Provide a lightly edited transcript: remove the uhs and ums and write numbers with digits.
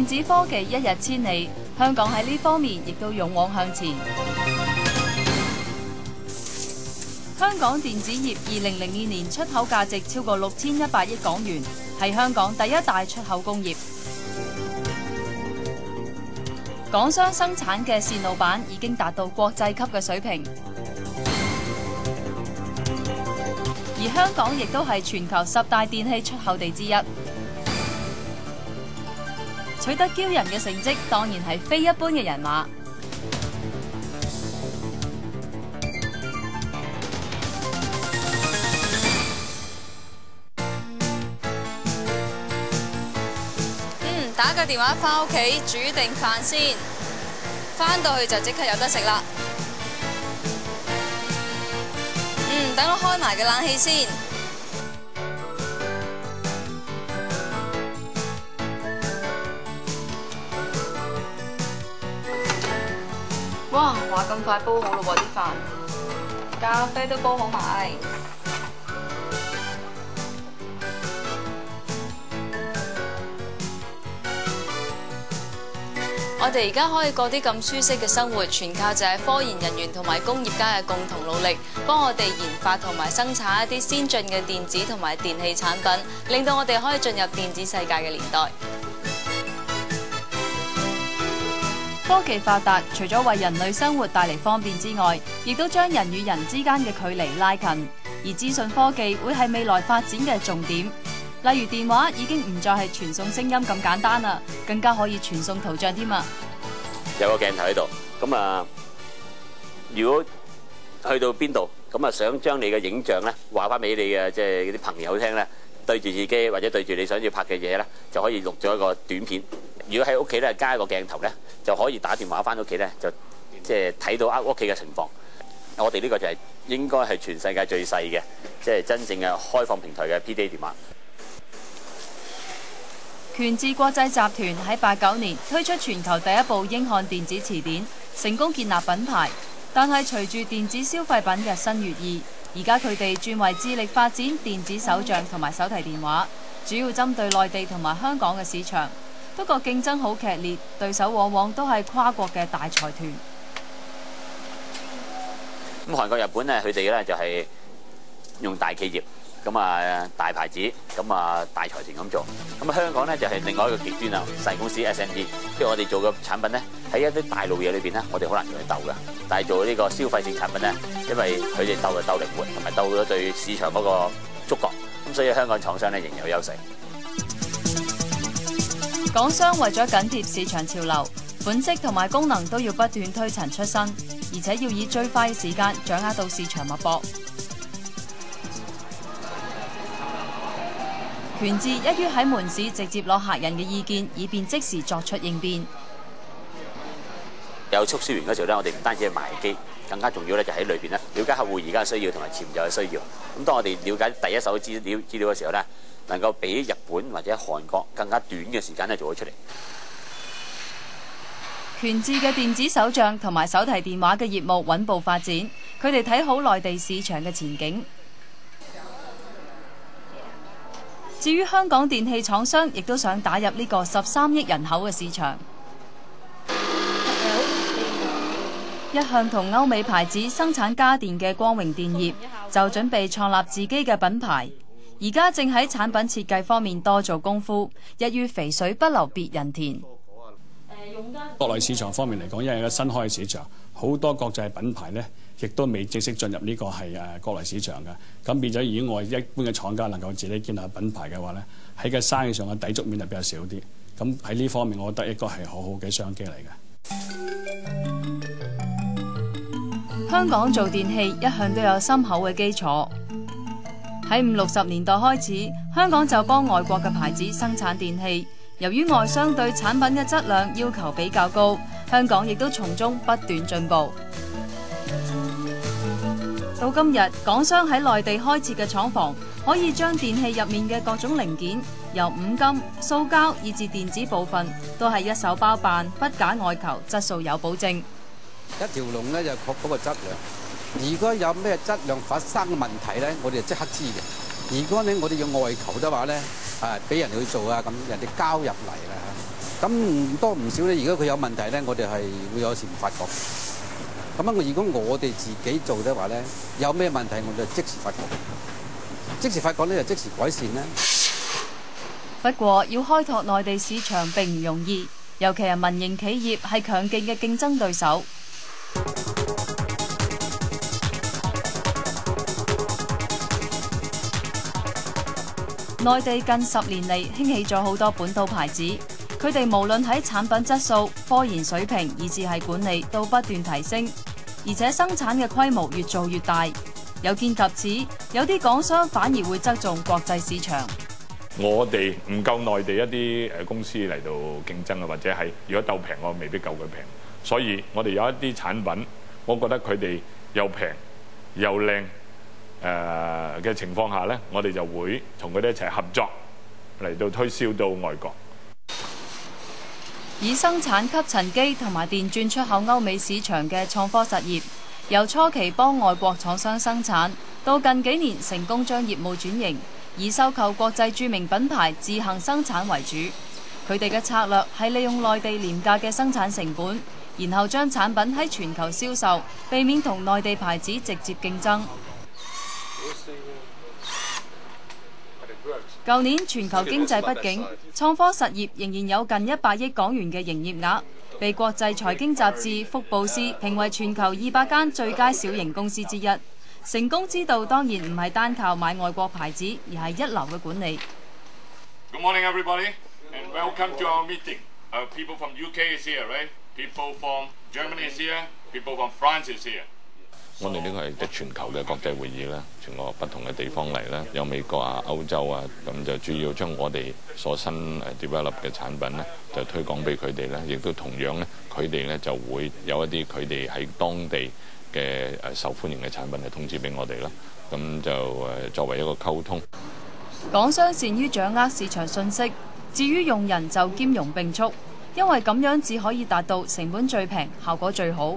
子科技一日千里，香港喺呢方面亦都勇往向前。香港電子業2002年出口價值超過6100億港元，係香港第一大出口工業。港商生產嘅線路板已經達到國際級嘅水平，而香港亦都係全球10大電器出口地之一。取得驕人嘅成績，當然係非一般嘅人馬。打個電話返屋企煮定飯先，返到去就即刻有得食啦。等我開埋個冷氣先。哇！話咁快煲好咯喎啲飯，咖啡都煲好埋。我哋而家可以過啲咁舒適嘅生活，全靠就係科研人員同埋工業家嘅共同努力，幫我哋研發同埋生產一啲先進嘅電子同埋電器產品，令到我哋可以進入電子世界嘅年代。科技發達，除咗為人類生活帶嚟方便之外，亦都將人與人之間嘅距離拉近。而資訊科技會係未來發展嘅重點。例如電話已經唔再係傳送聲音咁簡單啦，更加可以傳送圖像添啊！有個鏡頭喺度，咁啊，如果去到邊度，咁啊想將你嘅影像咧話翻俾你嘅即係啲朋友聽咧，對住自己或者對住你想要拍嘅嘢咧，就可以錄咗一個短片。如果喺屋企咧加一個鏡頭咧，就可以打電話翻屋企咧，就即係睇到屋企嘅情況。我哋呢個就係應該係全世界最細嘅，即係真正嘅開放平台嘅 PDA 電話。權智國際集團喺89年推出全球第一部英漢電子詞典，成功建立品牌。但係隨住電子消費品日新月異，而家佢哋轉為致力發展電子手帳同埋手提電話，主要針對內地同埋香港嘅市場。不過競爭好劇烈，對手往往都係跨國嘅大財團。咁韓國、日本咧，佢哋咧就係用大企業。咁啊大牌子，咁啊大財團咁做。咁啊香港咧就係另外一個極端啦，細公司 SME。譬如我哋做嘅產品咧，喺一啲大路嘢裏邊咧，我哋好難同佢鬥㗎。但係做呢個消費性產品咧，因為佢哋鬥就鬥靈活，同埋鬥咗對市場嗰個觸覺。咁所以香港廠商咧仍然有優勢。港商為咗緊貼市場潮流，款式同埋功能都要不斷推陳出新，而且要以最快嘅時間掌握到市場脈搏。權智一於喺門市直接攞客人嘅意見，以便即時作出應變。有促銷員嗰時候咧，我哋唔單止係賣機，更加重要咧就喺裏邊咧了解客戶而家嘅需要同埋潛在嘅需要。咁當我哋了解第一手資料嘅時候咧，能夠比日本或者韓國更加短嘅時間咧做咗出嚟。權智嘅電子手帳同埋手提電話嘅業務穩步發展，佢哋睇好內地市場嘅前景。至於香港電器廠商，亦都想打入呢個13億人口嘅市場。一向同歐美牌子生產家電嘅光榮電業，就準備創立自己嘅品牌。而家正喺產品設計方面多做功夫，一於肥水不流別人田。國內市場方面嚟講，因為一個新開嘅市場，好多國際品牌呢，亦都未正式進入呢個係國內市場嘅。咁變咗，如果我一般嘅廠家能夠自己建立品牌嘅話呢，喺個生意上嘅抵觸面就比較少啲。咁喺呢方面，我覺得一個係好好嘅商機嚟嘅。香港做電器一向都有深厚嘅基礎。喺50、60年代開始，香港就幫外國嘅牌子生產電器。由於外商對產品嘅質量要求比較高，香港亦都從中不斷進步。到今日，港商喺內地開設嘅廠房，可以將電器入面嘅各種零件，由五金、塑膠以至電子部分，都係一手包辦，不假外求，質素有保證。一條龍咧就確保個質量。如果有咩質量發生嘅問題咧，我哋就即刻知嘅。如果咧我哋要外求嘅話咧，俾人去做啊，咁人哋交入嚟啦。咁唔多唔少咧，如果佢有問題咧，我哋係會有時唔發覺。咁啊，如果我哋自己做嘅話咧，有咩問題我哋就即時發覺，即時發覺咧就即時改善啦。不過要開拓內地市場並唔容易，尤其係民營企業係強勁嘅競爭對手。內地近10年嚟興起咗好多本土牌子，佢哋無論喺產品質素、科研水平，以至係管理，都不斷提升，而且生產嘅規模越做越大。有見及此，有啲港商反而會側重國際市場。我哋唔夠內地一啲公司嚟到競爭啊，或者係如果鬥平，我未必夠佢平。所以我哋有一啲產品，我覺得佢哋又平又靚嘅情況下呢，我哋就會同佢哋一齊合作嚟到推銷到外國。以生產吸塵機同埋電鑽出口歐美市場嘅創科實業，由初期幫外國廠商生產，到近幾年成功將業務轉型，以收購國際著名品牌自行生產為主。佢哋嘅策略係利用內地廉價嘅生產成本，然後將產品喺全球銷售，避免同內地牌子直接競爭。舊年全球經濟不景，創科實業仍然有近100億港元嘅營業額，被國際財經雜誌福布斯評為全球200間最佳小型公司之一。成功之道當然唔係單靠買外國牌子，而係一流嘅管理。Good morning, everybody, and welcome to our meeting. People from UK is here, right? People from Germany is here. People from France is here. 我哋呢個係即全球嘅國際會議啦，全國不同嘅地方嚟啦，有美國啊、歐洲啊，咁就主要將我哋所新develop 嘅產品咧，就推廣俾佢哋咧，亦都同樣咧，佢哋咧就會有一啲佢哋喺當地嘅受歡迎嘅產品係通知俾我哋啦，咁就作為一個溝通。港商善於掌握市場信息，至於用人就兼容並蓄，因為咁樣只可以達到成本最平、效果最好。